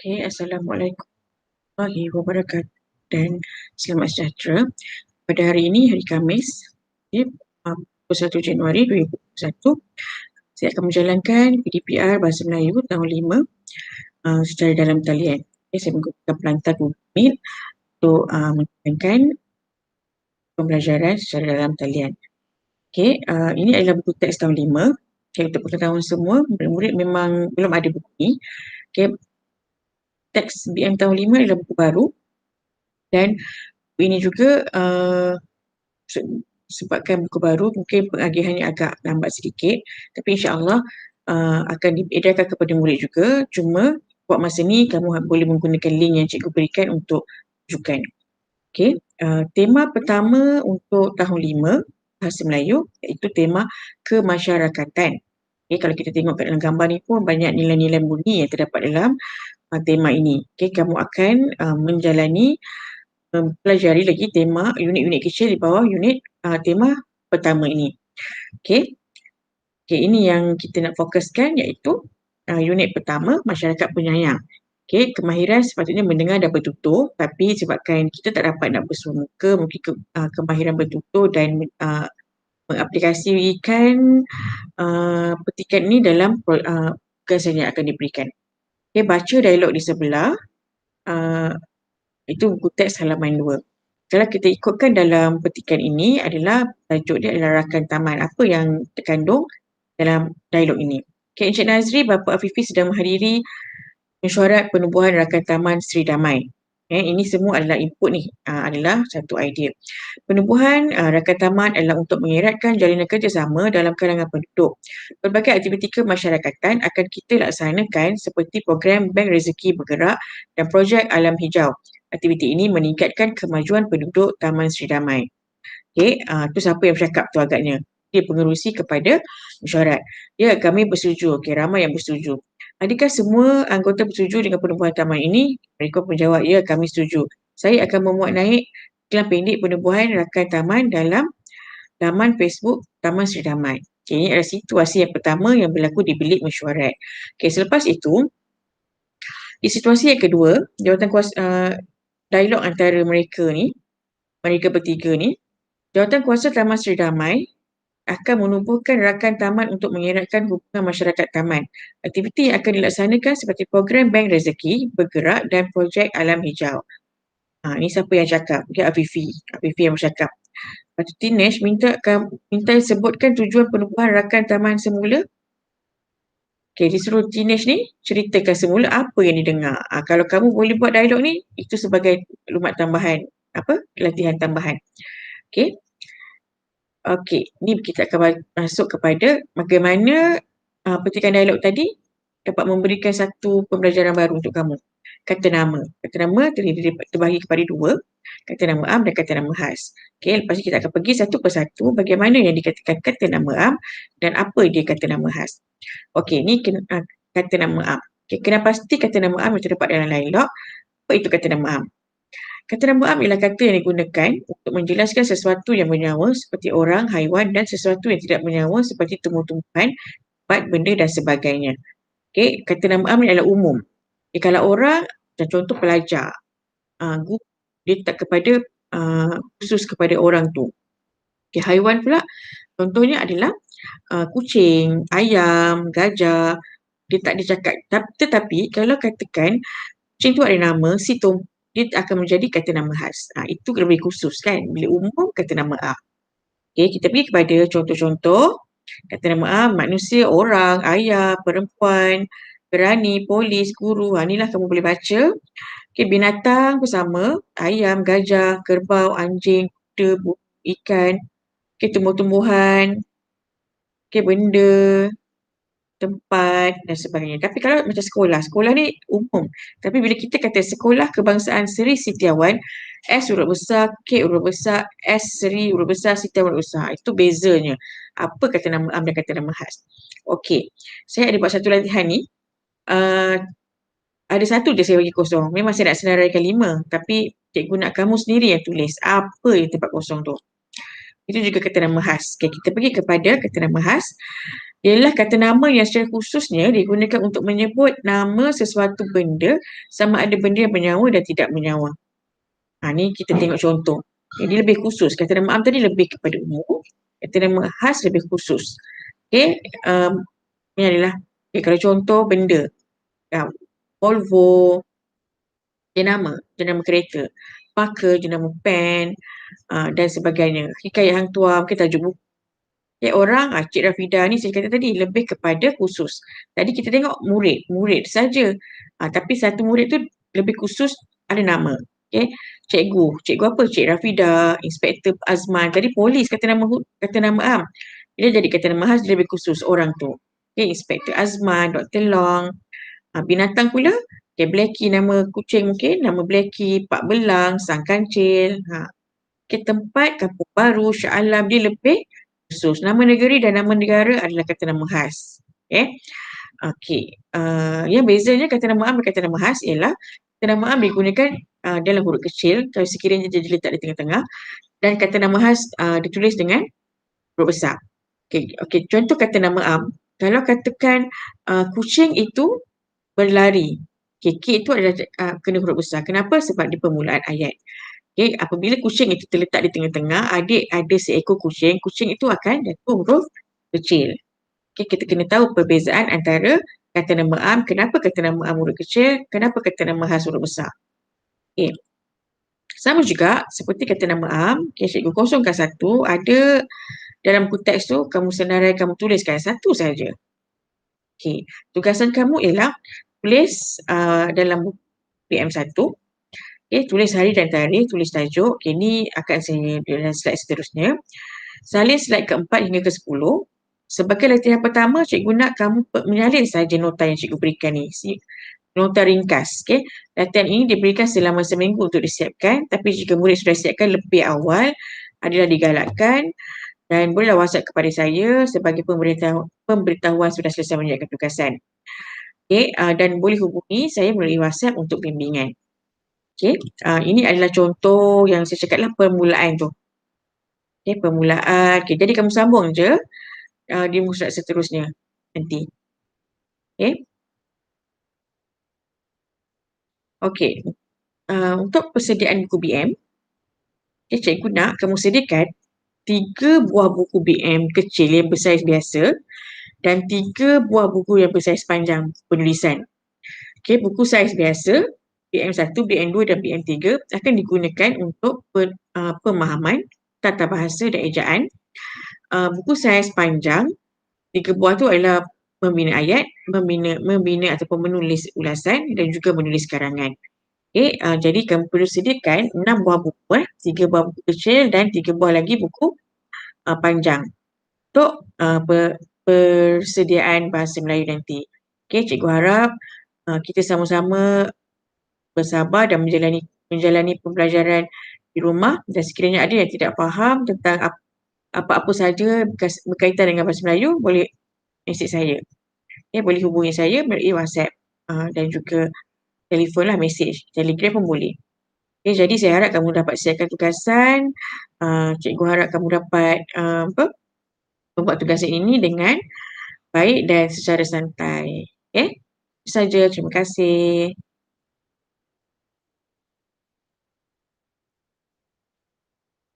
Okay, Assalamualaikum warahmatullahi wabarakatuh dan selamat sejahtera. Pada hari ini, hari Khamis, okay, 21 Januari 2021, saya akan menjalankan PDPR Bahasa Melayu tahun 5 secara dalam talian. Okay, saya menggunakan pelantar Google Meet untuk menjalankan pembelajaran secara dalam talian. Okay, ini adalah buku teks tahun 5. Okay, untuk pengetahuan semua, murid-murid memang belum ada buku ini. Okay, teks BM tahun 5 adalah buku baru dan ini juga sebabkan buku baru mungkin pengagihannya agak lambat sedikit, tapi insya-Allah akan diedarkan kepada murid juga. Cuma buat masa ni kamu boleh menggunakan link yang cikgu berikan untuk rujukan. Okey, tema pertama untuk tahun 5 Bahasa Melayu iaitu tema kemasyarakatan. Okey, kalau kita tengok kat dalam gambar ni pun banyak nilai-nilai murni yang terdapat dalam tema ini. Okey, kamu akan menjalani mempelajari lagi tema unit-unit kecil di bawah unit tema pertama ini. Okey. Okey, ini yang kita nak fokuskan iaitu unit pertama masyarakat penyayang. Okey, kemahiran sepatutnya mendengar dan bertutur, tapi sebabkan kita tak dapat nak bersua muka, mungkin kemahiran bertutur dan mengaplikasikan petikan ini dalam tugasan yang akan diberikan. Okey, baca dialog di sebelah. Itu buku teks halaman 2. Kalau kita ikutkan dalam petikan ini adalah tajuk dia adalah rakan taman. Apa yang terkandung dalam dialog ini? Okay, Encik Nazri, Bapa Afifi sedang menghadiri mesyuarat penubuhan rakan taman Seri Damai. Ini semua adalah input ni, adalah satu idea. Penubuhan rakan taman adalah untuk mengeratkan jalinan kerjasama dalam kalangan penduduk. Berbagai aktiviti kemasyarakatan akan kita laksanakan seperti program Bank Rezeki Bergerak dan projek Alam Hijau. Aktiviti ini meningkatkan kemajuan penduduk Taman Seri Damai. Okey, tu siapa yang bercakap tu agaknya? Dia pengerusi kepada mesyuarat. Ya, kami bersetuju. Okey, ramai yang bersetuju. Adakah semua anggota bersetuju dengan penubuhan taman ini? Mereka menjawab, ya, kami setuju. Saya akan memuat naik iklan pendek penubuhan rakan taman dalam laman Facebook Taman Seri Damai. Okay, ini adalah situasi yang pertama yang berlaku di bilik mesyuarat. Okay, selepas itu, di situasi yang kedua, jawatan kuasa dialog antara mereka bertiga ni, jawatan kuasa Taman Seri Damai akan menubuhkan rakan taman untuk mengeratkan hubungan masyarakat taman. Aktiviti yang akan dilaksanakan seperti program Bank Rezeki Bergerak dan projek Alam Hijau. Ini siapa yang cakap? Dia Afifi yang bercakap. Lepas tu Tinesh minta sebutkan tujuan penubuhan rakan taman semula. Okay, disuruh Tinesh ni ceritakan semula apa yang didengar. Kalau kamu boleh buat dialog ni, itu sebagai maklumat tambahan. Latihan tambahan. Okay. Okey, ni kita akan masuk kepada bagaimana petikan dialog tadi dapat memberikan satu pembelajaran baru untuk kamu. Kata nama. Kata nama terbahagi kepada 2. Kata nama am dan kata nama khas. Okey, lepas ni kita akan pergi satu persatu bagaimana yang dikatakan kata nama am dan apa dia kata nama khas. Okey, ni kata nama am. Okey, kena pasti kata nama am yang terdapat dalam dialog. Apa itu kata nama am? Kata nama am ialah kata yang digunakan untuk menjelaskan sesuatu yang bernyawa seperti orang, haiwan dan sesuatu yang tidak bernyawa seperti tumbuh-tumbuhan, tempat, benda dan sebagainya. Okey, kata nama am adalah umum. Kalau orang, contoh pelajar, guru, dia tak kepada khusus kepada orang tu. Okey, haiwan pula contohnya adalah kucing, ayam, gajah. Dia tak dicakap. Tetapi kalau katakan kucing tu ada nama, si Tom, dia akan menjadi kata nama khas. Itu lebih khusus kan. Bila umum, kata nama am. Okey, kita pergi kepada contoh-contoh. Kata nama am, manusia, orang, ayah, perempuan, berani, polis, guru. Inilah kamu boleh baca. Okey, binatang bersama, ayam, gajah, kerbau, anjing, kuda, ikan. Okey, tumbuh-tumbuhan. Okey, benda, tempat dan sebagainya. Tapi kalau macam sekolah ni umum. Tapi bila kita kata Sekolah Kebangsaan Seri Setiawan, S huruf besar, K huruf besar, S Seri huruf besar, Setiawan huruf besar. Itu bezanya. Apa kata nama am dan kata nama khas. Okey. Saya ada buat satu latihan ni. Ada satu je saya bagi kosong. Memang saya nak senaraikan 5. Tapi cikgu nak kamu sendiri yang tulis. Apa yang tempat kosong tu. Itu juga kata nama khas. Okay, kita pergi kepada kata nama khas. ialah kata nama yang secara khususnya digunakan untuk menyebut nama sesuatu benda sama ada benda yang bernyawa dan tidak bernyawa. Ni kita tengok contoh. Jadi lebih khusus. Kata nama am tadi lebih kepada umum. Kata nama khas lebih khusus. Okey, ni adalah kalau contoh benda. Volvo, jenama kereta. Parker, jenama pen, dan sebagainya. Hikayat Hang Tuah, mungkin tajuk buku. Orang, Cik Rafida ni saya kata tadi lebih kepada khusus. Tadi kita tengok murid saja. Tapi satu murid tu lebih khusus ada nama. Okay. Cikgu apa? Cik Rafida, Inspektor Azman. Tadi polis kata nama am. Dia jadi kata nama khas dia lebih khusus orang tu. Okay. Inspektor Azman, Dr. Long. Binatang pula, okay, Blackie nama kucing mungkin, nama Blackie, Pak Belang, Sang Kancil. Okay, tempat, kampung baru, Shah Alam, dia lebih khusus. Nama negeri dan nama negara adalah kata nama khas. Okay. Okey. Yang bezanya kata nama am dan kata nama khas ialah kata nama am digunakan dalam huruf kecil kalau sekiranya dia diletak di tengah-tengah dan kata nama khas ditulis dengan huruf besar. Okey, contoh kata nama am. Kalau katakan kucing itu berlari. K itu adalah kena huruf besar. Kenapa? Sebab di permulaan ayat. Apabila kucing itu terletak di tengah-tengah, ada seekor kucing itu akan jatuh huruf kecil. Kita kena tahu perbezaan antara kata nama am, kenapa kata nama am huruf kecil, kenapa kata nama khas huruf besar. Okay. Sama juga seperti kata nama am, cikgu kosongkan satu, ada dalam buku teks tu, kamu senarai, kamu tuliskan satu saja. Okay. Tugasan kamu ialah tulis dalam buku PM1, tulis hari dan tarikh, tulis tajuk. Ni akan saya dalam slide seterusnya. Salin slide ke-4 hingga ke-10. Sebagai latihan pertama, cikgu nak kamu menyalin saja nota yang cikgu berikan ni. Nota ringkas. Latihan ini diberikan selama seminggu untuk disiapkan. Tapi jika murid sudah siapkan lebih awal, adalah digalakkan. Dan bolehlah WhatsApp kepada saya sebagai pemberitahuan sudah selesai menjalankan tugasan. Dan boleh hubungi saya melalui WhatsApp untuk bimbingan. Ini adalah contoh yang saya cakap lah permulaan tu. Permulaan. Jadi kamu sambung je di muka surat seterusnya nanti. Untuk persediaan buku BM, cikgu nak kamu sediakan 3 buah buku BM kecil yang bersaiz biasa dan 3 buah buku yang bersaiz panjang penulisan. Buku saiz biasa BM1, BM2 dan BM3 akan digunakan untuk pemahaman tata bahasa dan ejaan. Buku saiz panjang 3 buah tu adalah membina ayat, membina ataupun menulis ulasan dan juga menulis karangan. Jadi kamu perlu sediakan 6 buah buku, 3 buah buku kecil dan 3 buah lagi buku panjang untuk persediaan bahasa Melayu nanti. Cikgu harap kita sama-sama bersabar dan menjalani pembelajaran di rumah dan sekiranya ada yang tidak faham tentang apa-apa saja berkaitan dengan bahasa Melayu, boleh mesej saya. Boleh hubungi saya melalui WhatsApp dan juga telefon lah, mesej, Telegram pun boleh. Jadi saya harap kamu dapat siapkan tugasan. Cikgu harap kamu dapat membuat tugasan ini dengan baik dan secara santai. Itu saja. Terima kasih.